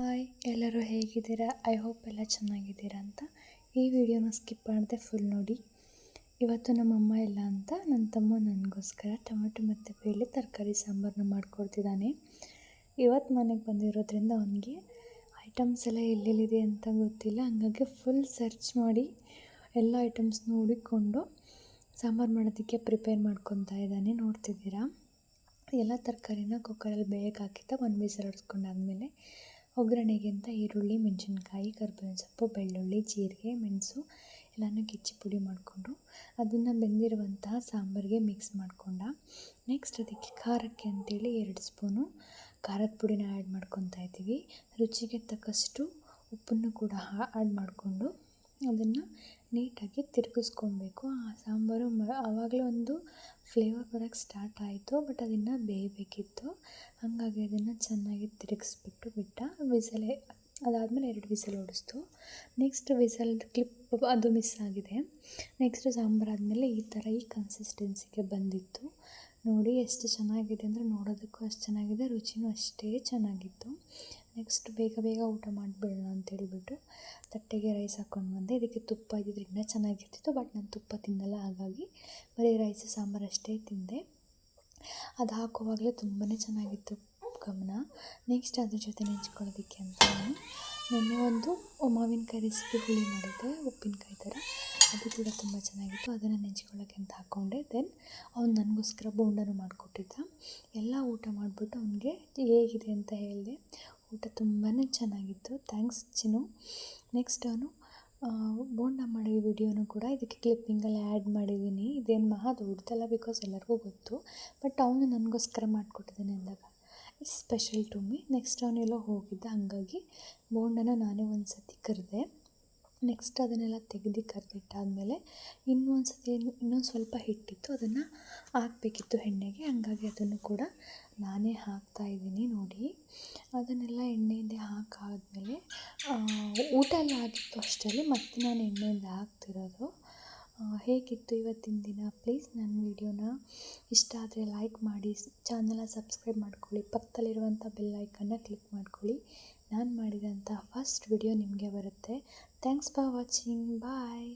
Hi, ಎಲ್ಲರೂ ಹೇಗಿದ್ದೀರಾ? I hope ಎಲ್ಲ ಚೆನ್ನಾಗಿದ್ದೀರಾ ಅಂತ. ಈ ವಿಡಿಯೋನ ಸ್ಕಿಪ್ ಮಾಡದೆ ಫುಲ್ ನೋಡಿ. ಇವತ್ತು ನಮ್ಮಮ್ಮ ಇಲ್ಲ ಅಂತ ನನ್ನ ತಮ್ಮ ನನಗೋಸ್ಕರ ಟೊಮೆಟೊ ಮತ್ತು ಬೇಳೆ ತರಕಾರಿ ಸಾಂಬಾರನ್ನ ಮಾಡಿಕೊಡ್ತಿದ್ದಾನೆ. ಇವತ್ತು ಮನೆಗೆ ಬಂದಿರೋದ್ರಿಂದ ಅವನಿಗೆ ಐಟಮ್ಸ್ ಎಲ್ಲ ಎಲ್ಲೆಲ್ಲಿದೆ ಅಂತ ಗೊತ್ತಿಲ್ಲ. ಹಂಗಾಗಿ ಫುಲ್ ಸರ್ಚ್ ಮಾಡಿ ಎಲ್ಲ ಐಟಮ್ಸ್ನ ಹುಡುಕೊಂಡು ಸಾಂಬಾರು ಮಾಡೋದಕ್ಕೆ ಪ್ರಿಪೇರ್ ಮಾಡ್ಕೊತಾ ಇದ್ದಾನೆ. ನೋಡ್ತಿದ್ದೀರಾ, ಎಲ್ಲ ತರಕಾರಿನ ಕುಕ್ಕರಲ್ಲಿ ಬೇಯಕ್ಕೆ ಹಾಕಿದ್ದ. ಒಂದು ವಿಸಿಲ್ ಹೊಡ್ಸ್ಕೊಂಡಾದ್ಮೇಲೆ ಒಗ್ಗರಣೆಗೆ ಅಂತ ಈರುಳ್ಳಿ, ಮೆಣಸಿನ್ಕಾಯಿ, ಕರಿಬೇವಿನ ಸೊಪ್ಪು, ಬೆಳ್ಳುಳ್ಳಿ, ಜೀರಿಗೆ, ಮೆಣಸು ಎಲ್ಲನೂ ಕಿಚ್ಚಿ ಪುಡಿ ಮಾಡಿಕೊಂಡು ಅದನ್ನು ಬೆಂದಿರುವಂತಹ ಸಾಂಬಾರಿಗೆ ಮಿಕ್ಸ್ ಮಾಡಿಕೊಂಡ. ನೆಕ್ಸ್ಟ್ ಅದಕ್ಕೆ ಖಾರಕ್ಕೆ ಅಂತೇಳಿ 2 ಸ್ಪೂನು ಖಾರದ ಪುಡಿನ ಆ್ಯಡ್ ಮಾಡ್ಕೊತಾ ಇದ್ದೀವಿ. ರುಚಿಗೆ ತಕ್ಕಷ್ಟು ಉಪ್ಪನ್ನು ಕೂಡ ಆ್ಯಡ್ ಮಾಡಿಕೊಂಡು ಅದನ್ನು ನೀಟಾಗಿ ತಿರುಗಿಸ್ಕೊಬೇಕು. ಆ ಸಾಂಬಾರು ಆವಾಗಲೇ ಒಂದು ಫ್ಲೇವರ್ ಬರೋಕ್ಕೆ ಸ್ಟಾರ್ಟ್ ಆಯಿತು, ಬಟ್ ಅದನ್ನು ಬೇಯಬೇಕಿತ್ತು. ಹಾಗಾಗಿ ಅದನ್ನು ಚೆನ್ನಾಗಿ ತಿರುಗಿಸ್ಬಿಟ್ಟು ವಿಸಲೇ ಅದಾದಮೇಲೆ 2 ವಿಸಲ್ ಹೊಡಿಸ್ತು. ನೆಕ್ಸ್ಟ್ ವಿಸಲ್ ಕ್ಲಿಪ್ ಅದು ಮಿಸ್ ಆಗಿದೆ. ನೆಕ್ಸ್ಟ್ ಸಾಂಬಾರಾದಮೇಲೆ ಈ ಕನ್ಸಿಸ್ಟೆನ್ಸಿಗೆ ಬಂದಿತ್ತು. ನೋಡಿ ಎಷ್ಟು ಚೆನ್ನಾಗಿದೆ ಅಂದರೆ ನೋಡೋದಕ್ಕೂ ಅಷ್ಟು ಚೆನ್ನಾಗಿದೆ, ರುಚಿನೂ ಅಷ್ಟೇ ಚೆನ್ನಾಗಿತ್ತು. ನೆಕ್ಸ್ಟ್ ಬೇಗ ಊಟ ಮಾಡಿಬಿಡೋಣ ಅಂತೇಳಿಬಿಟ್ಟು ತಟ್ಟೆಗೆ ರೈಸ್ ಹಾಕ್ಕೊಂಡು ಬಂದೆ. ಇದಕ್ಕೆ ತುಪ್ಪ ಇದ್ದಿದ್ರೆ ಇನ್ನೂ ಚೆನ್ನಾಗಿರ್ತಿತ್ತು, ಬಟ್ ನಾನು ತುಪ್ಪ ತಿನ್ನಲ್ಲ, ಹಾಗಾಗಿ ಬರೀ ರೈಸ್ ಸಾಂಬಾರು ಅಷ್ಟೇ ತಿಂದೆ. ಅದು ಹಾಕುವಾಗಲೇ ತುಂಬಾ ಚೆನ್ನಾಗಿತ್ತು ಗಮನ. ನೆಕ್ಸ್ಟ್ ಅದ್ರ ಜೊತೆ ನೆಂಚ್ಕೊಳ್ಳೋದಕ್ಕೆ ಅಂತ ನಾನು ನಿನ್ನೆ ಒಂದು ಮಾವಿನಕಾಯಿ ರೆಸಿಪಿ ಹುಳಿ ಮಾಡಿದ್ದೆ, ಉಪ್ಪಿನಕಾಯಿ ಥರ. ಅದು ಕೂಡ ತುಂಬ ಚೆನ್ನಾಗಿತ್ತು. ಅದನ್ನು ನೆಂಚ್ಕೊಳ್ಳೋಕ್ಕೆ ಅಂತ ಹಾಕ್ಕೊಂಡೆ. ದೆನ್ ಅವ್ನು ನನಗೋಸ್ಕರ ಬೋಂಡನೂ ಮಾಡಿಕೊಟ್ಟಿದ್ದ. ಎಲ್ಲ ಊಟ ಮಾಡಿಬಿಟ್ಟು ಅವನಿಗೆ ಹೇಗಿದೆ ಅಂತ ಹೇಳಿದೆ. ಊಟ ತುಂಬಾ ಚೆನ್ನಾಗಿತ್ತು. ಥ್ಯಾಂಕ್ಸ್ ಚಿನ್ನು. ನೆಕ್ಸ್ಟ್ ಅವನು ಬೋಂಡ ಮಾಡೋ ವಿಡಿಯೋನು ಕೂಡ ಇದಕ್ಕೆ ಕ್ಲಿಪ್ಪಿಂಗಲ್ಲಿ ಆ್ಯಡ್ ಮಾಡಿದ್ದೀನಿ. ಇದೇನು ಮಹಾ ದೊಡ್ಡದಲ್ಲ, ಬಿಕಾಸ್ ಎಲ್ಲರಿಗೂ ಗೊತ್ತು, ಬಟ್ ಅವನು ನನಗೋಸ್ಕರ ಮಾಡಿಕೊಟ್ಟಿದ್ದಾನೆ ಅಂದಾಗ it's special to me. Next ಅವನೆಲ್ಲೋ ಹೋಗಿದ್ದ, ಹಾಗಾಗಿ ಬೋಂಡನ ನಾನೇ ಒಂದು ಸತಿ ಕರೆದೆ. ನೆಕ್ಸ್ಟ್ ಅದನ್ನೆಲ್ಲ ತೆಗೆದು ಕರೆದಿಟ್ಟಾದಮೇಲೆ ಇನ್ನೊಂದು ಸ್ವಲ್ಪ ಹಿಟ್ಟಿತ್ತು, ಅದನ್ನು ಹಾಕಬೇಕಿತ್ತು ಎಣ್ಣೆಗೆ. ಹಾಗಾಗಿ ಅದನ್ನು ಕೂಡ ನಾನೇ ಹಾಕ್ತಾಯಿದ್ದೀನಿ. ನೋಡಿ, ಅದನ್ನೆಲ್ಲ ಎಣ್ಣೆಯಿಂದ ಹಾಕಾದ್ಮೇಲೆ ಊಟ ಎಲ್ಲ ಆಗಿತ್ತು ಅಷ್ಟರಲ್ಲಿ ಮತ್ತೆ ನಾನು ಎಣ್ಣೆಯಿಂದ ಹಾಕ್ತಿರೋದು. ಹೇಗಿತ್ತು ಇವತ್ತಿನ ದಿನ? ಪ್ಲೀಸ್ ನನ್ನ ವಿಡಿಯೋನ ಇಷ್ಟ ಆದರೆ ಲೈಕ್ ಮಾಡಿ, ಚಾನಲ್ನ ಸಬ್ಸ್ಕ್ರೈಬ್ ಮಾಡ್ಕೊಳ್ಳಿ, ಪಕ್ಕದಲ್ಲಿರುವಂಥ ಬೆಲ್ ಐಕನ್ನ ಕ್ಲಿಕ್ ಮಾಡ್ಕೊಳ್ಳಿ. ನಾನು ಮಾಡಿದಂಥ ಫಸ್ಟ್ ವಿಡಿಯೋ ನಿಮಗೆ ಬರುತ್ತೆ. Thanks for watching. ಬಾಯ್.